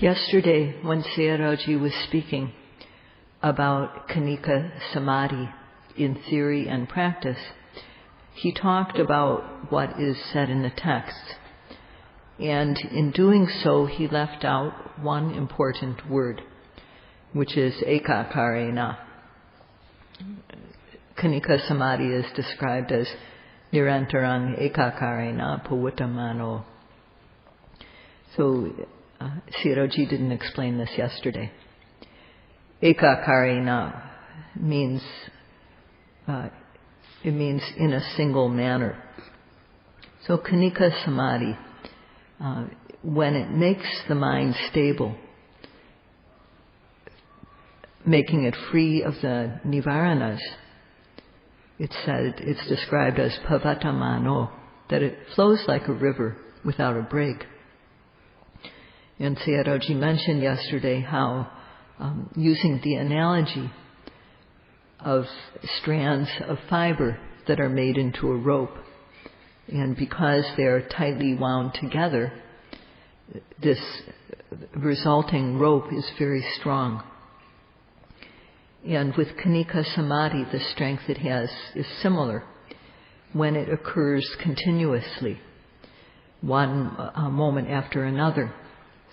Yesterday, when Sayadaw was speaking about Khanika Samadhi in theory and practice, he talked about what is said in the text. And in doing so, he left out one important word, which is ekakarena. Khanika Samadhi is described as nirantarang ekakarena pavuttamano. So Sayadaw didn't explain this yesterday. Ekakarena means it means in a single manner. So Khanika Samadhi, when it makes the mind stable, making it free of the nivaranas, it's described as pavuttamano, that it flows like a river without a break. And Sayadaw mentioned yesterday how, using the analogy of strands of fiber that are made into a rope, and because they are tightly wound together, this resulting rope is very strong. And with Khanika Samadhi, the strength it has is similar when it occurs continuously, one moment after another.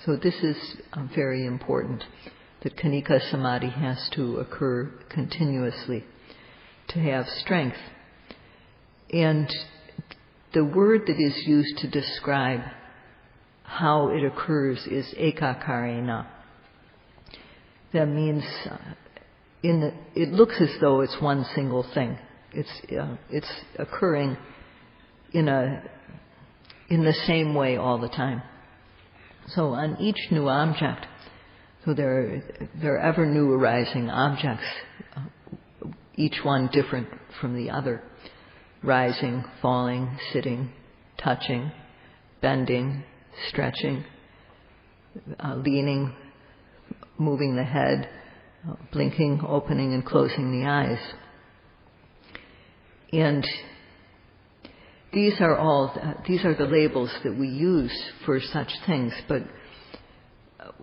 So this is very important, that Khanika Samadhi has to occur continuously to have strength. And the word that is used to describe how it occurs is ekakarena. That means it looks as though it's one single thing. It's occurring in the same way all the time. So on each new object, so there are ever new arising objects, each one different from the other, rising, falling, sitting, touching, bending, stretching, leaning, moving the head, blinking, opening and closing the eyes. And these are the labels that we use for such things, but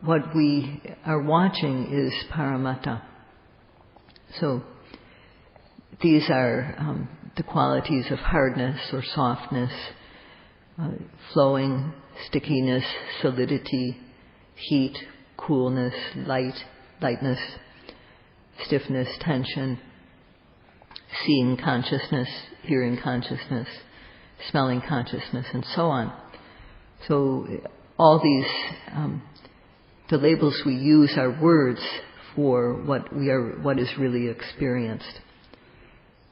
what we are watching is paramattha. So these are the qualities of hardness or softness, flowing, stickiness, solidity, heat, coolness, lightness, stiffness, tension, seeing consciousness, hearing consciousness, smelling consciousness, and so on. So all these, the labels we use are words for what is really experienced.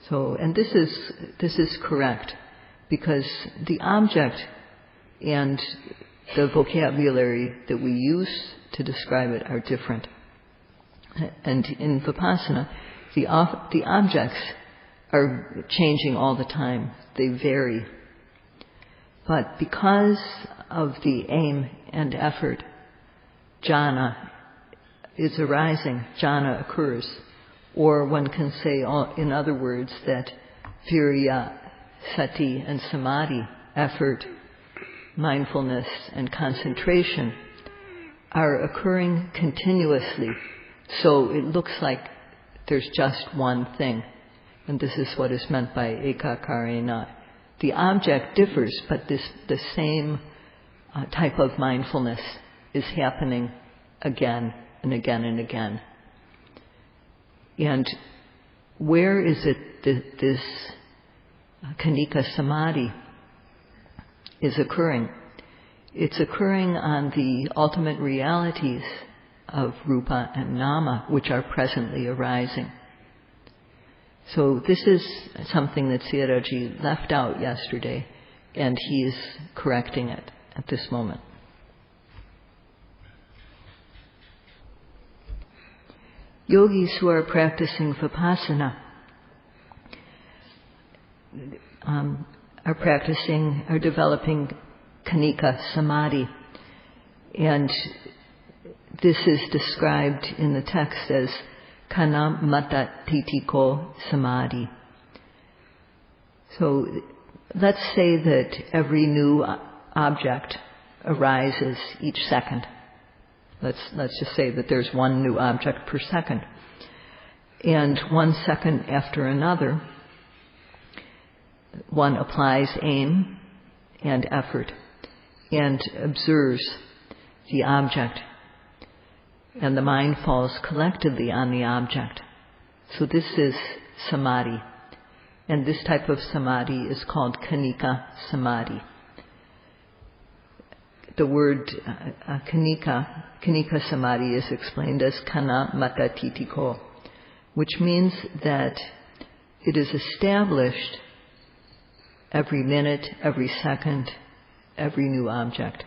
So, and this is correct, because the object and the vocabulary that we use to describe it are different. And in Vipassana, the objects are changing all the time. They vary. But because of the aim and effort, Jhana is arising, Jhana occurs. Or one can say, in other words, that virya, sati, and samadhi, effort, mindfulness, and concentration, are occurring continuously. So it looks like there's just one thing. And this is what is meant by ekakarena. The object differs, but the same type of mindfulness is happening again and again and again. And where is it that this Khanika Samadhi is occurring? It's occurring on the ultimate realities of Rupa and Nama, which are presently arising. So this is something that Sayadaw left out yesterday, and he is correcting it at this moment. Yogis who are practicing Vipassana are developing Khanika Samadhi, and this is described in the text as Kanamatatitiko Samadhi. So let's say that every new object arises each second. Let's just say that there's one new object per second. And 1 second after another, one applies aim and effort and observes the object. And the mind falls collectedly on the object. So this is samadhi. And this type of samadhi is called khanika samadhi. The word khanika samadhi is explained as kana mata titiko, which means that it is established every minute, every second, every new object.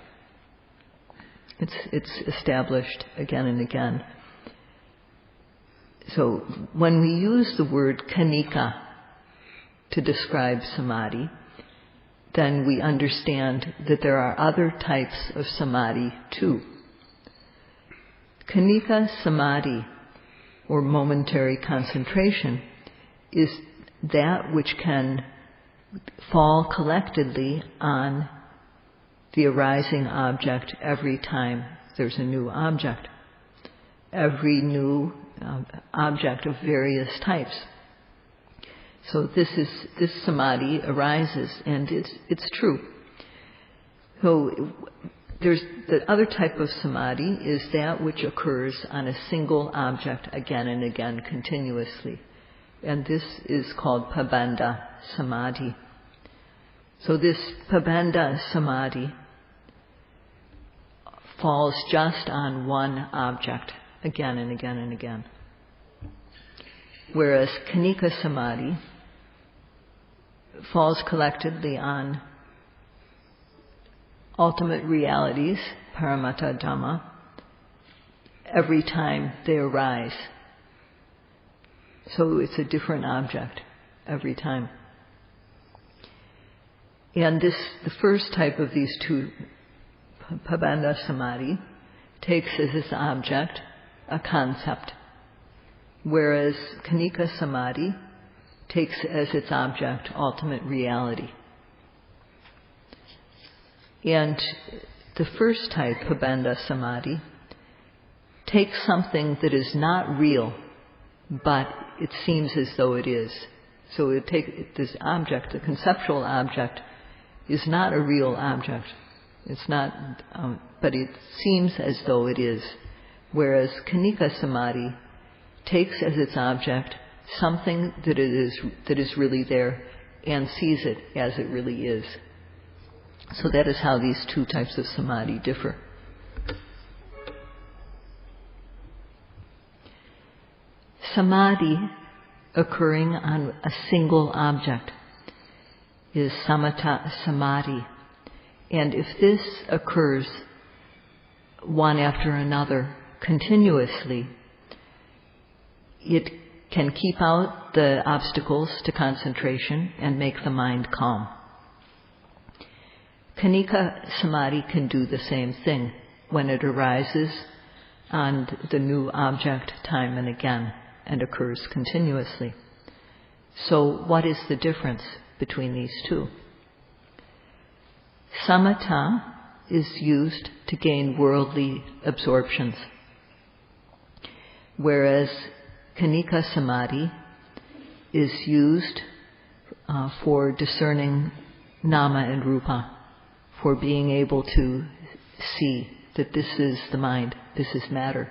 It's established again and again. So when we use the word khanika to describe samadhi, then we understand that there are other types of samadhi too. Khanika samadhi, or momentary concentration, is that which can fall collectedly on the arising object every time there's a new object. Every new object of various types. So this samadhi arises, and it's true. So there's the other type of samadhi is that which occurs on a single object again and again continuously. And this is called Paṇḍitā Samadhi. So this Paṇḍitā Samadhi falls just on one object again and again and again. Whereas Khanika Samadhi falls collectedly on ultimate realities, Paramattha Dhamma, every time they arise. So it's a different object every time. And the first type of these two, Paṇḍitā Samadhi, takes as its object a concept, whereas Khanika Samadhi takes as its object ultimate reality. And the first type, Paṇḍitā Samadhi, takes something that is not real, but it seems as though it is. So this object, the conceptual object, is not a real object. It's not, but it seems as though it is. Whereas Khanika Samadhi takes as its object something that is really there and sees it as it really is. So that is how these two types of samadhi differ. Samadhi occurring on a single object is samatha samadhi. And if this occurs one after another continuously, it can keep out the obstacles to concentration and make the mind calm. Khanika Samadhi can do the same thing when it arises on the new object time and again and occurs continuously. So what is the difference between these two? Samatha is used to gain worldly absorptions, whereas Khanika Samadhi is used for discerning nama and rupa, for being able to see that this is the mind, this is matter,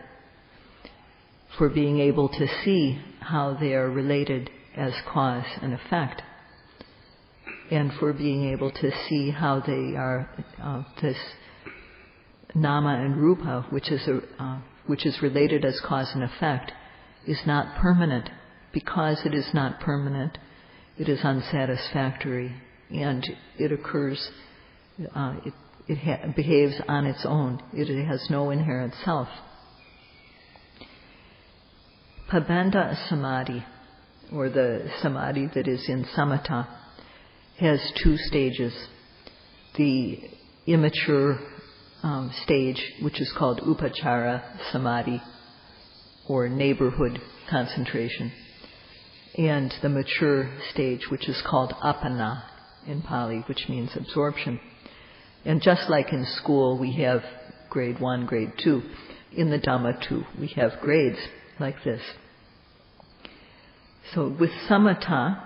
for being able to see how they are related as cause and effect, and for being able to see how they are this nama and rupa, which is related as cause and effect, is not permanent. Because it is not permanent, it is unsatisfactory, and it occurs. It behaves on its own. It has no inherent self. Paṇḍitā Samadhi, or the samadhi that is in samatha, has two stages. The immature stage, which is called upachara samadhi, or neighborhood concentration, and the mature stage, which is called apana in Pali, which means absorption. And just like in school, we have grade 1, grade 2. in the Dhamma too. We have grades like this. So with samatha,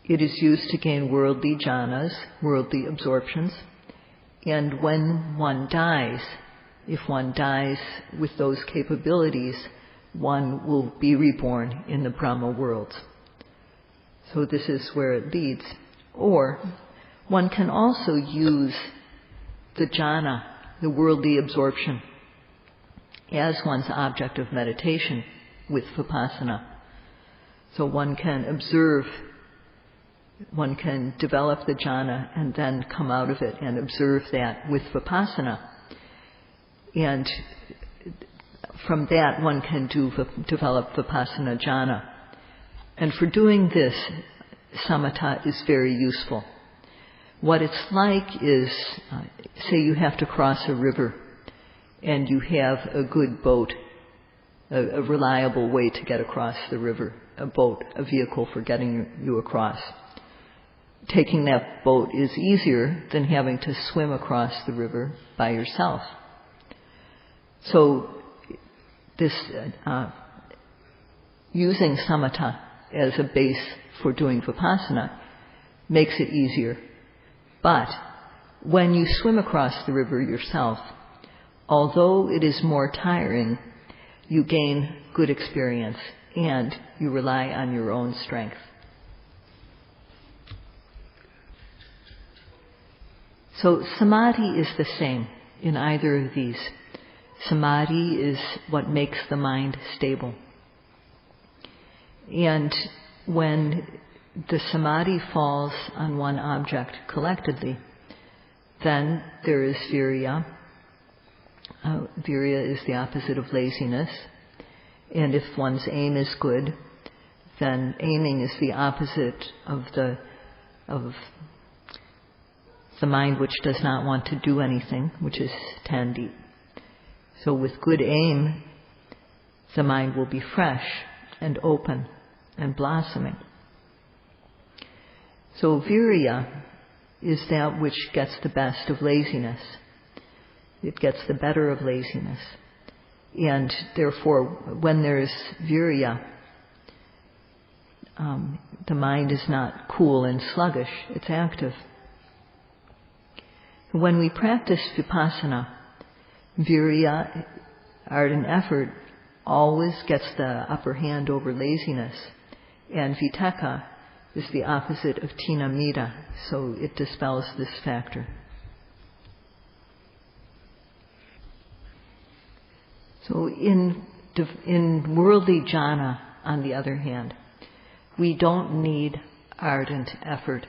it is used to gain worldly jhanas, worldly absorptions. And when one dies, if one dies with those capabilities, one will be reborn in the Brahma worlds. So this is where it leads. Or one can also use the jhana, the worldly absorption, as one's object of meditation with Vipassana. So one can observe, one can develop the jhana and then come out of it and observe that with Vipassana. And from that one can develop Vipassana jhana. And for doing this, samatha is very useful. What it's like is, say you have to cross a river and you have a good boat, a reliable way to get across the river, a boat, a vehicle for getting you across. Taking that boat is easier than having to swim across the river by yourself. So this using samatha as a base for doing Vipassana makes it easier. But when you swim across the river yourself, although it is more tiring, you gain good experience and you rely on your own strength. So samadhi is the same in either of these. Samadhi is what makes the mind stable. And when the samadhi falls on one object collectedly, then there is virya. Virya is the opposite of laziness. And if one's aim is good, then aiming is the opposite of the mind which does not want to do anything, which is tandi. So with good aim, the mind will be fresh and open and blossoming. So virya is that which gets the best of laziness. It gets the better of laziness. And therefore, when there's virya, the mind is not cool and sluggish, it's active. When we practice Vipassana, virya, ardent effort, always gets the upper hand over laziness. And vitakka is the opposite of tinamita, so it dispels this factor. So in worldly jhana, on the other hand, we don't need ardent effort.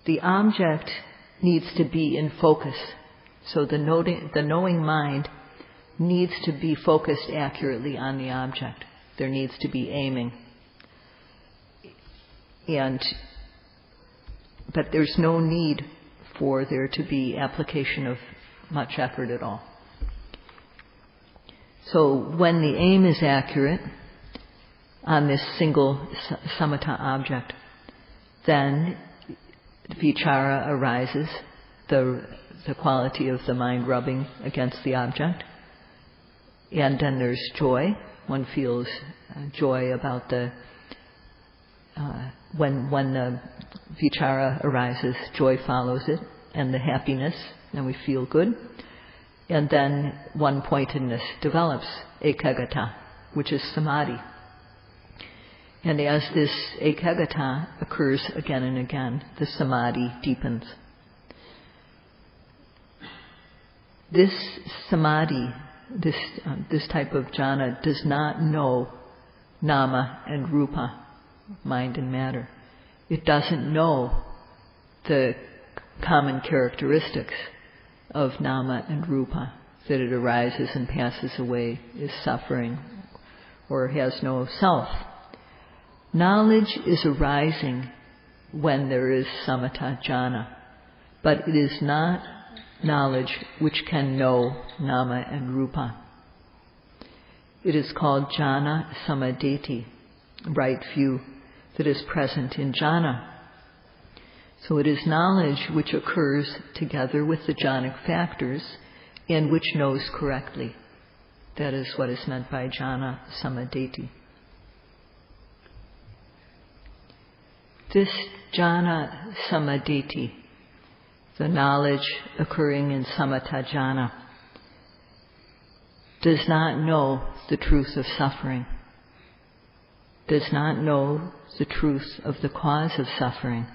The object needs to be in focus. So the knowing mind needs to be focused accurately on the object. There needs to be aiming. But there's no need for there to be application of much effort at all. So when the aim is accurate on this single samatha object, then vichara arises, the quality of the mind rubbing against the object. And then there's joy. One feels joy about when the vichara arises, joy follows it, and the happiness, and we feel good. And then one-pointedness develops, ekaggata, which is samadhi. And as this ekaggata occurs again and again, the samadhi deepens. This samadhi, this type of jhana, does not know nama and rupa, mind and matter. It doesn't know the common characteristics of nama and rupa, that it arises and passes away, is suffering, or has no self. Knowledge is arising when there is samatha jhana, but it is not knowledge which can know nama and rupa. It is called jhana samaditi, right view, that is present in jhana. So it is knowledge which occurs together with the jhanic factors and which knows correctly. That is what is meant by Jhana Samadeti. This Jhana Samadeti, the knowledge occurring in Samatha Jhana, does not know the truth of suffering, does not know the truth of the cause of suffering,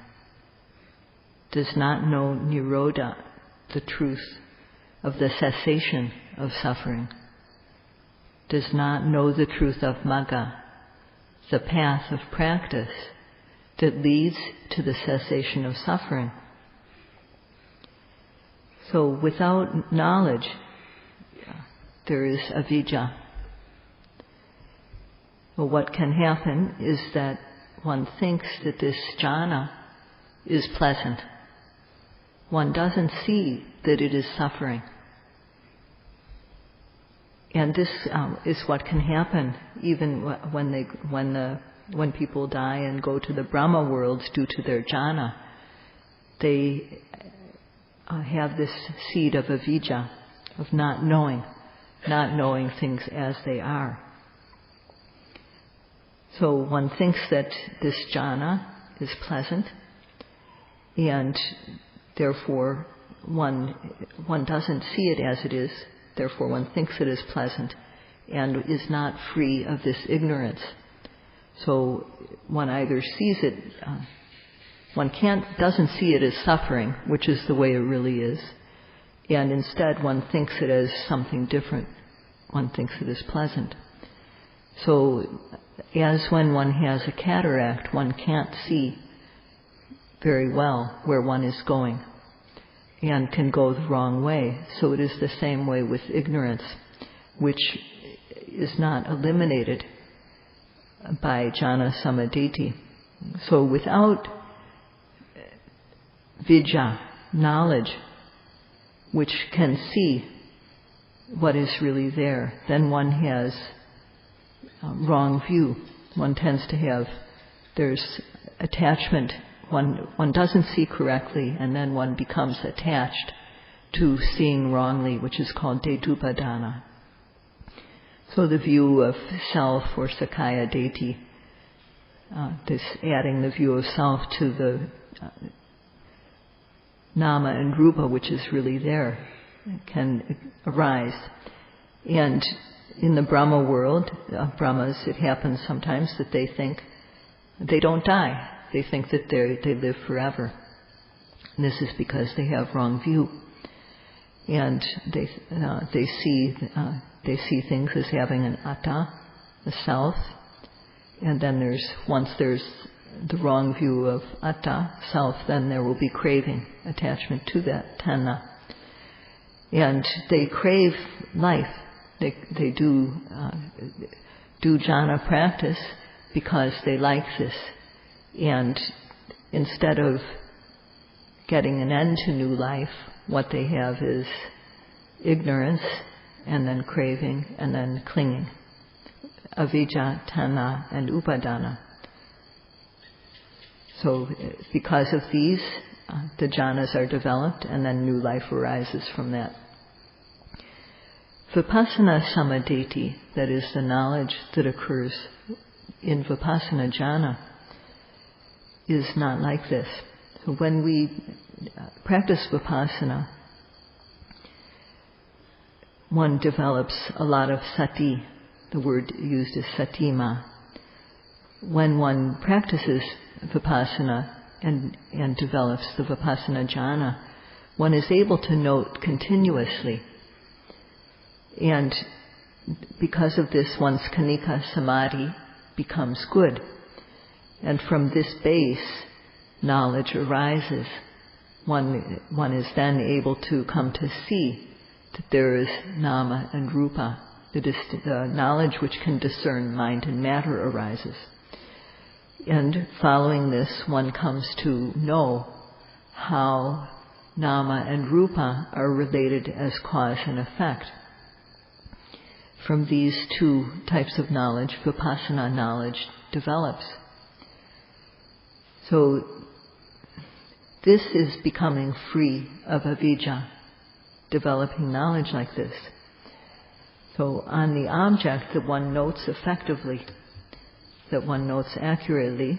does not know Nirodha, the truth of the cessation of suffering, does not know the truth of Magga, the path of practice that leads to the cessation of suffering. So without knowledge, there is avijja. Well, what can happen is that one thinks that this jhana is pleasant. One doesn't see that it is suffering. And this is what can happen even when people die and go to the Brahma worlds due to their jhana. They have this seed of avijja, of not knowing things as they are. So one thinks that this jhana is pleasant, and therefore one doesn't see it as it is. Therefore one thinks it is pleasant and is not free of this ignorance. So one either sees it, doesn't see it as suffering, which is the way it really is, and instead one thinks it as something different. One thinks it is pleasant. So as when one has a cataract, one can't see very well where one is going and can go the wrong way. So it is the same way with ignorance, which is not eliminated by jhana samadeti. So without vijja, knowledge, which can see what is really there, then one has wrong view. One tends to have, there's attachment. One doesn't see correctly, and then one becomes attached to seeing wrongly, which is called dedupadana. So the view of self, or Sakaya Deity, this adding the view of self to the nama and rupa, which is really there, can arise. And in the Brahma world, Brahmas, it happens sometimes that they think they don't die. They think that they live forever. And this is because they have wrong view, and they see things as having an atta, a self, and then once there's the wrong view of atta, self, then there will be craving, attachment to that tanha, and they crave life. They do jhana practice because they like this. And instead of getting an end to new life, what they have is ignorance, and then craving, and then clinging. Avijja, tanha, and upadana. So because of these, the jhanas are developed, and then new life arises from that. Vipassana samadeti, that is the knowledge that occurs in Vipassana jhana, is not like this. So when we practice Vipassana, one develops a lot of sati. The word used is satima. When one practices Vipassana and develops the Vipassana jhana, one is able to note continuously. And because of this, one's kanika samadhi becomes good. And from this base, knowledge arises. One is then able to come to see that there is nama and rupa. The knowledge which can discern mind and matter arises. And following this, one comes to know how nama and rupa are related as cause and effect. From these two types of knowledge, Vipassana knowledge develops. So this is becoming free of avijja. developing knowledge like this. So on the object that one notes effectively, that one notes accurately,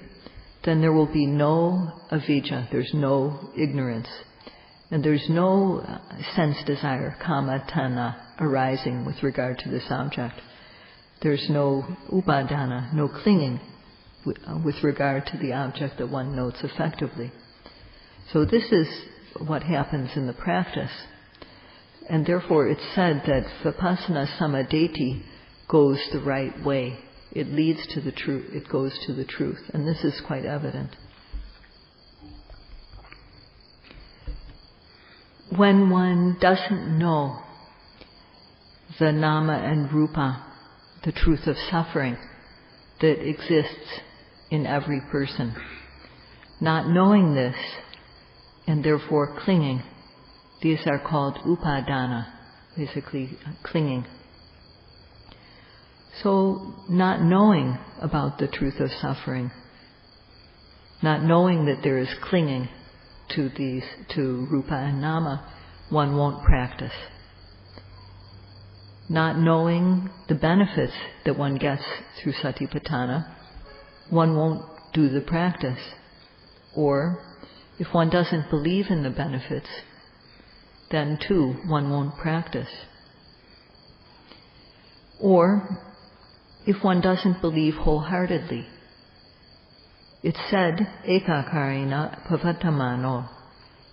then there will be no avijja, there's no ignorance, and there's no sense desire, kama, tanha, arising with regard to this object. There's no upadana, no clinging with regard to the object that one notes effectively. So this is what happens in the practice. And therefore it's said that Vipassana Samadhi goes the right way. It leads to the truth, it goes to the truth. And this is quite evident. When one doesn't know the nama and rupa, the truth of suffering that exists in every person, not knowing this and therefore clinging, these are called upadana, basically clinging. So not knowing about the truth of suffering, not knowing that there is clinging to rupa and nama, one won't practice. Not knowing the benefits that one gets through satipatthana, one won't do the practice. Or if one doesn't believe in the benefits, then too one won't practice. Or if one doesn't believe wholeheartedly, it's said, ekakarina pavattamano.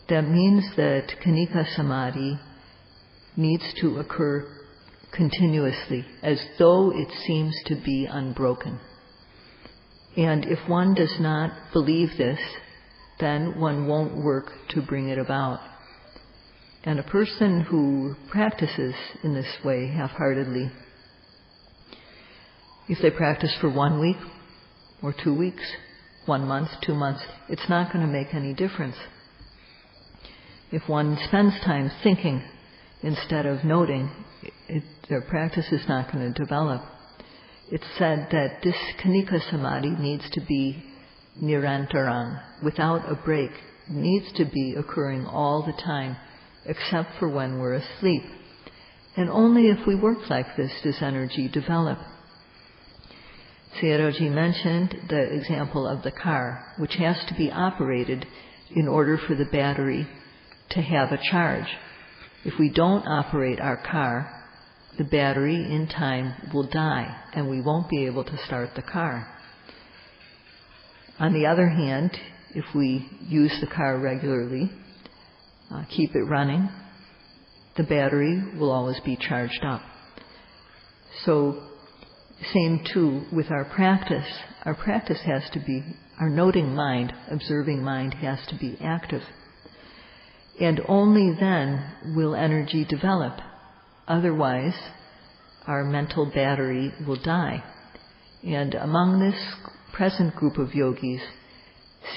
That means that kanika samadhi needs to occur continuously, as though it seems to be unbroken. And if one does not believe this, then one won't work to bring it about. And a person who practices in this way half-heartedly, if they practice for 1 week or 2 weeks, 1 month, 2 months, it's not going to make any difference. If one spends time thinking instead of noting, their practice is not going to develop. It's said that this kanika samadhi needs to be nirantaram, without a break. It needs to be occurring all the time, except for when we're asleep. And only if we work like this does energy develop. Sayadaw mentioned the example of the car, which has to be operated in order for the battery to have a charge. If we don't operate our car, the battery in time will die and we won't be able to start the car. On the other hand, if we use the car regularly, keep it running, the battery will always be charged up. So, same too with our practice. Our practice has to be, our noting mind, observing mind has to be active. And only then will energy develop. Otherwise, our mental battery will die. And among this present group of yogis,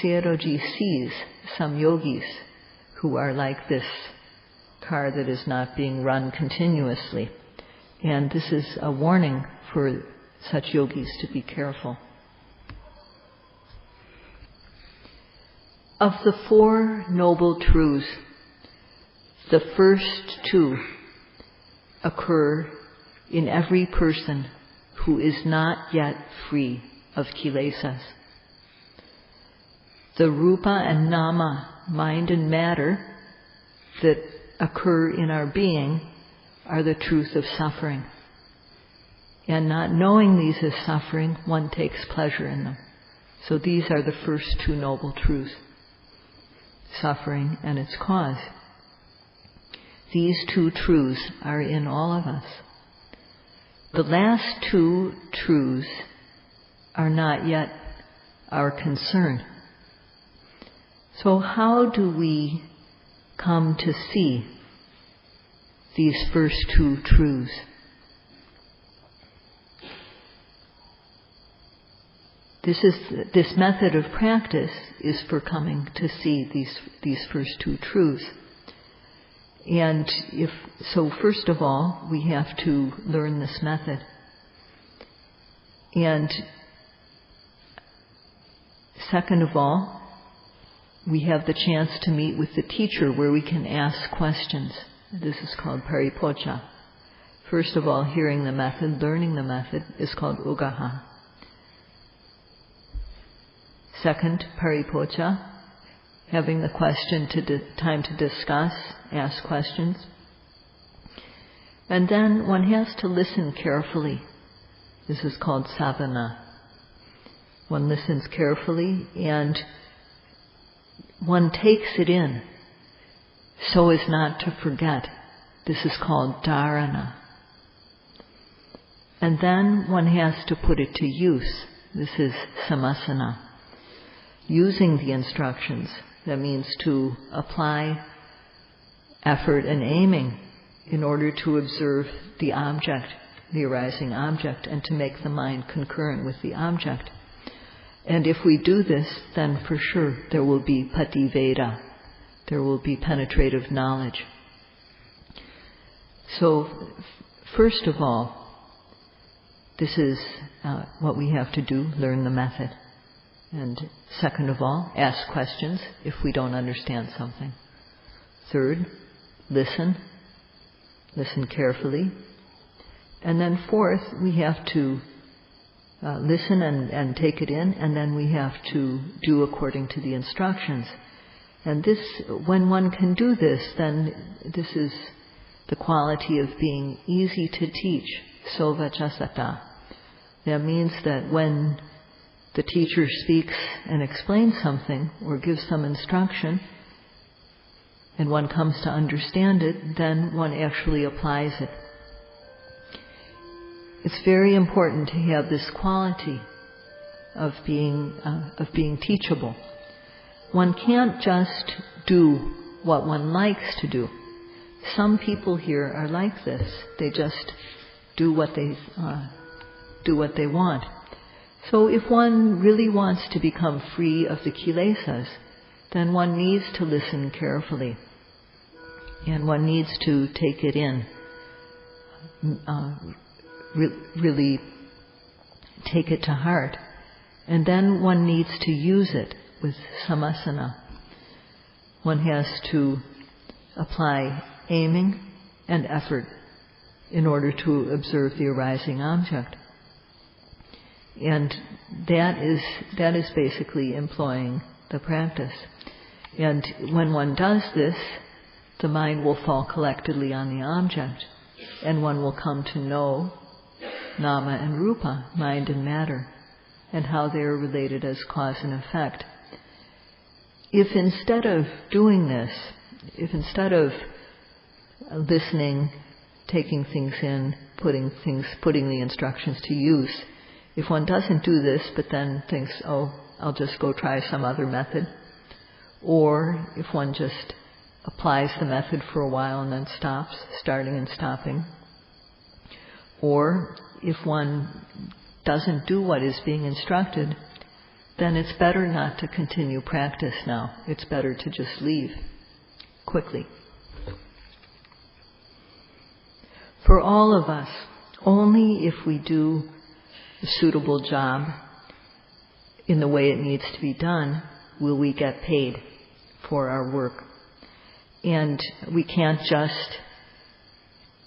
Sayadaw sees some yogis who are like this car that is not being run continuously. And this is a warning for such yogis to be careful. Of the Four Noble Truths, the first two occur in every person who is not yet free of kilesas. The rupa and nama, mind and matter, that occur in our being are the truth of suffering. And not knowing these as suffering, one takes pleasure in them. So these are the first two noble truths, suffering and its cause. These two truths are in all of us. The last two truths are not yet our concern. So how do we come to see these first two truths? This method of practice is for coming to see these first two truths. And first of all, we have to learn this method. And second of all, we have the chance to meet with the teacher where we can ask questions This is called paripocha. First of all, hearing the method, learning the method is called ugaha. Second, paripocha, having the question time to discuss, ask questions. And then one has to listen carefully. This is called sadhana. One listens carefully and one takes it in so as not to forget. This is called dharana. And then one has to put it to use. This is samasana. Using the instructions. That means to apply effort and aiming in order to observe the object, the arising object, and to make the mind concurrent with the object. And if we do this, then for sure there will be pativeda. There will be penetrative knowledge. So, first of all, this is what we have to do, learn the method. And second of all, ask questions if we don't understand something. Third, listen carefully. And then fourth, we have to listen and take it in, and then we have to do according to the instructions. And this, when one can do this, then this is the quality of being easy to teach, sovachasata. That means that when the teacher speaks and explains something or gives some instruction, and one comes to understand it, then one actually applies it. It's very important to have this quality of being teachable. One can't just do what one likes to do. Some people here are like this. They just do what they want. So if one really wants to become free of the kilesas, then one needs to listen carefully. And one needs to take it in. Really take it to heart. And then one needs to use it with samasana. One has to apply aiming and effort in order to observe the arising object. And that is basically employing the practice. And when one does this, the mind will fall collectedly on the object, and one will come to know nama and rupa, mind and matter, and how they are related as cause and effect. If instead of doing this, if instead of listening, taking things in, putting the instructions to use, if one doesn't do this but then thinks, oh, I'll just go try some other method, or if one just applies the method for a while and then stops, starting and stopping, or if one doesn't do what is being instructed, then it's better not to continue practice now. It's better to just leave quickly. For all of us, only if we do a suitable job in the way it needs to be done will we get paid for our work. And we can't just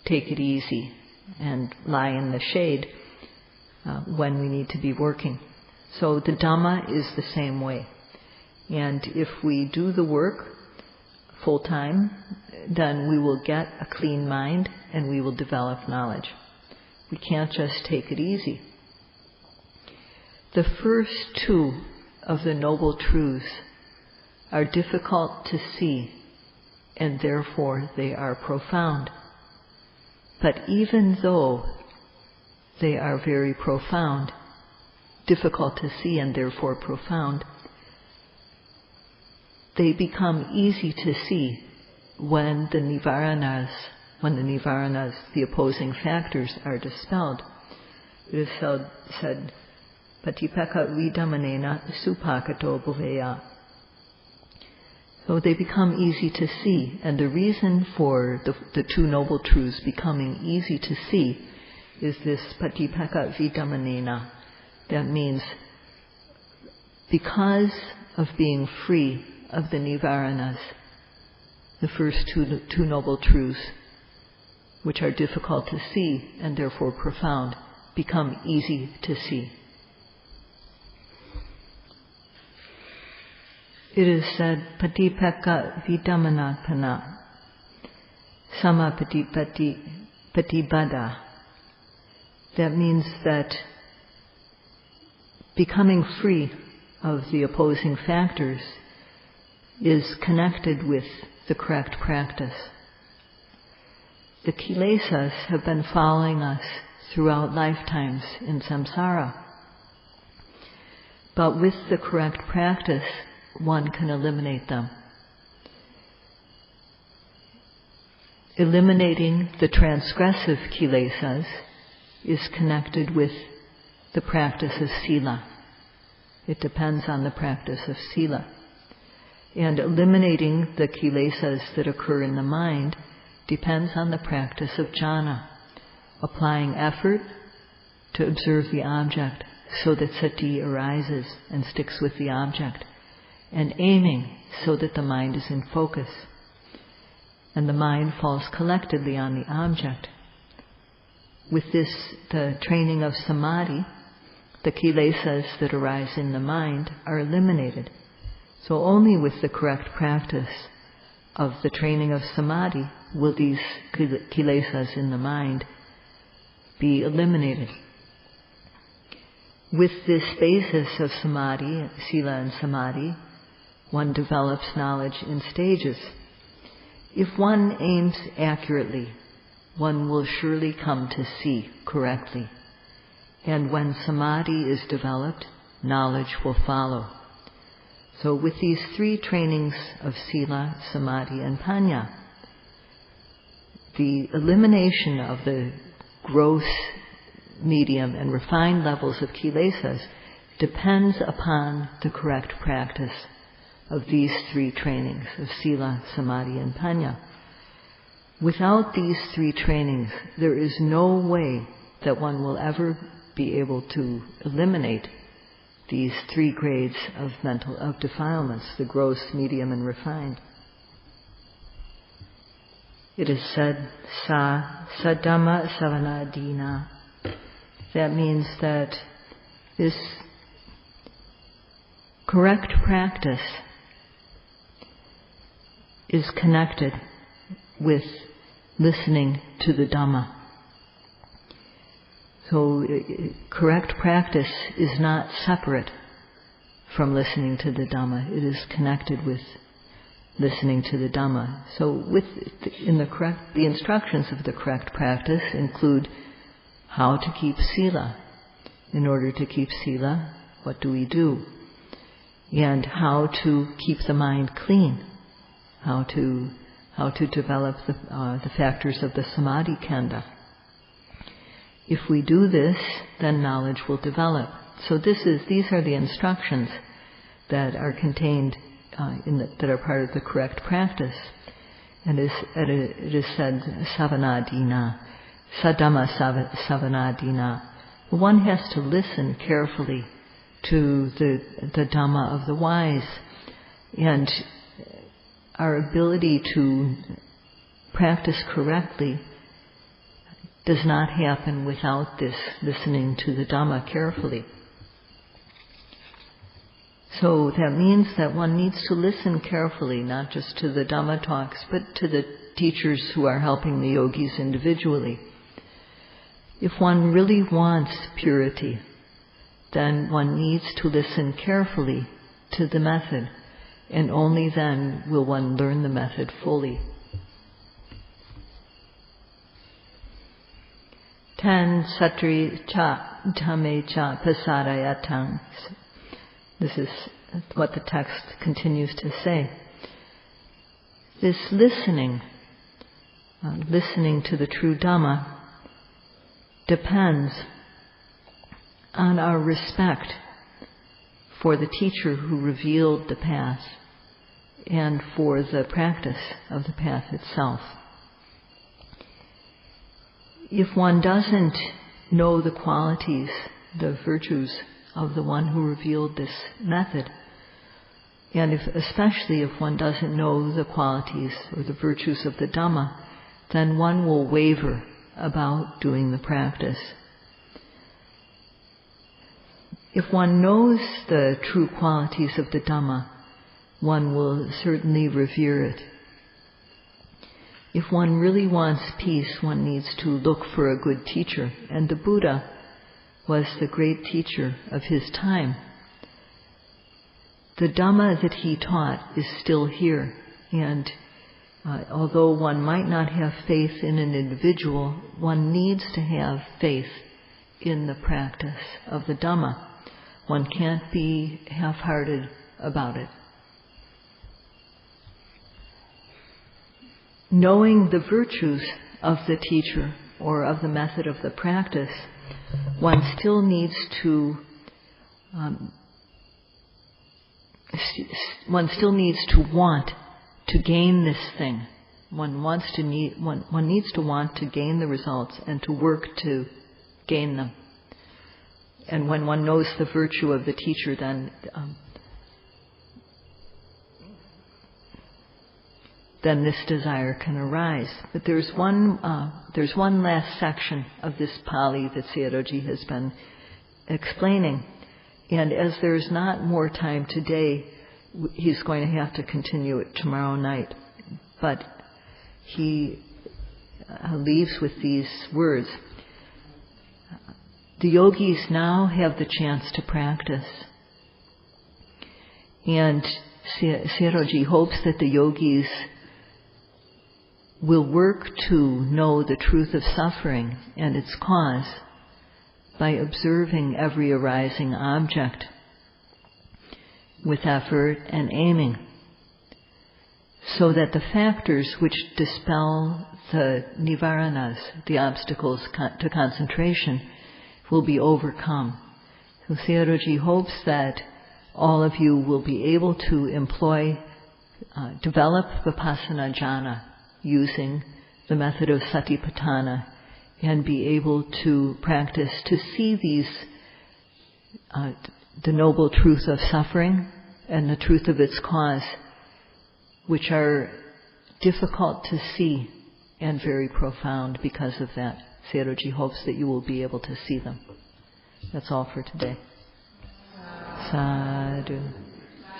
take it easy and lie in the shade when we need to be working. So the Dhamma is the same way. And if we do the work full time, then we will get a clean mind and we will develop knowledge. We can't just take it easy. The first two of the Noble Truths are difficult to see, and therefore they are profound. But even though they are very profound, difficult to see and therefore profound, they become easy to see when the nivaranas, the opposing factors, are dispelled. It is said, patipeka vidamanena supakato bhuveya. So they become easy to see, and the reason for the two Noble Truths becoming easy to see is this patipeka vidamanena. That means because of being free of the nivaranas, the first two noble truths, which are difficult to see and therefore profound, become easy to see. It is said, patipeka vidamanapana, samapatipatibada. That means that becoming free of the opposing factors is connected with the correct practice. The kilesas have been following us throughout lifetimes in samsara. But with the correct practice, one can eliminate them. Eliminating the transgressive kilesas is connected with the practice of sila. It depends on the practice of sila. And eliminating the kilesas that occur in the mind depends on the practice of jhana, applying effort to observe the object so that sati arises and sticks with the object, and aiming so that the mind is in focus, and the mind falls collectedly on the object. With this, the training of samadhi, the kilesas that arise in the mind are eliminated. So only with the correct practice of the training of samadhi will these kilesas in the mind be eliminated. With this basis of samadhi, sila and samadhi, one develops knowledge in stages. If one aims accurately, one will surely come to see correctly. And when samadhi is developed, knowledge will follow. So with these three trainings of sila, samadhi, and panya, the elimination of the gross, medium, and refined levels of kilesas depends upon the correct practice of these three trainings of sila, samadhi, and panya. Without these three trainings, there is no way that one will ever be able to eliminate these three grades of defilements, the gross, medium, and refined. It is said, Dhamma savanadina. That means that this correct practice is connected with listening to the Dhamma. So correct practice is not separate from listening to the Dhamma. It is connected with listening to the Dhamma. So the instructions of the correct practice include how to keep sila. In order to keep sila, what do we do? And how to keep the mind clean. How to develop the factors of the samadhi khandha. If we do this, then knowledge will develop. So these are the instructions that are contained that are part of the correct practice. And it is said, savanadina, sadhamma savanadina. One has to listen carefully to the Dhamma of the wise, and our ability to practice correctly does not happen without this listening to the Dhamma carefully. So that means that one needs to listen carefully, not just to the Dhamma talks, but to the teachers who are helping the yogis individually. If one really wants purity, then one needs to listen carefully to the method, and only then will one learn the method fully. 10 Satri cha dhame cha pasadayatang. This is what the text continues to say. This listening to the true Dhamma, depends on our respect for the teacher who revealed the path and for the practice of the path itself. If one doesn't know the qualities, the virtues of the one who revealed this method, And especially if one doesn't know the qualities or the virtues of the Dhamma, then one will waver about doing the practice. If one knows the true qualities of the Dhamma, one will certainly revere it. If one really wants peace, one needs to look for a good teacher. And the Buddha was the great teacher of his time. The Dhamma that he taught is still here. And although one might not have faith in an individual, one needs to have faith in the practice of the Dhamma. One can't be half-hearted about it. Knowing the virtues of the teacher or of the method of the practice, one still needs to want to gain this thing. One needs to want to gain the results and to work to gain them. And when one knows the virtue of the teacher, then this desire can arise. But there's one last section of this Pali that Sayadaw has been explaining, and as there's not more time today, he's going to have to continue it tomorrow night. But he leaves with these words. The yogis now have the chance to practice. And Sayadaw hopes that the yogis will work to know the truth of suffering and its cause by observing every arising object with effort and aiming, so that the factors which dispel the nivaranas, the obstacles to concentration, will be overcome. So Sayadaw hopes that all of you will be able to develop Vipassana Jhana using the method of Satipatthana and be able to practice to see the noble truth of suffering and the truth of its cause, which are difficult to see and very profound because of that. Sayadaw hopes that you will be able to see them. That's all for today. Sadhu,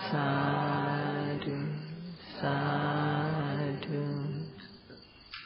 sadhu, sadhu.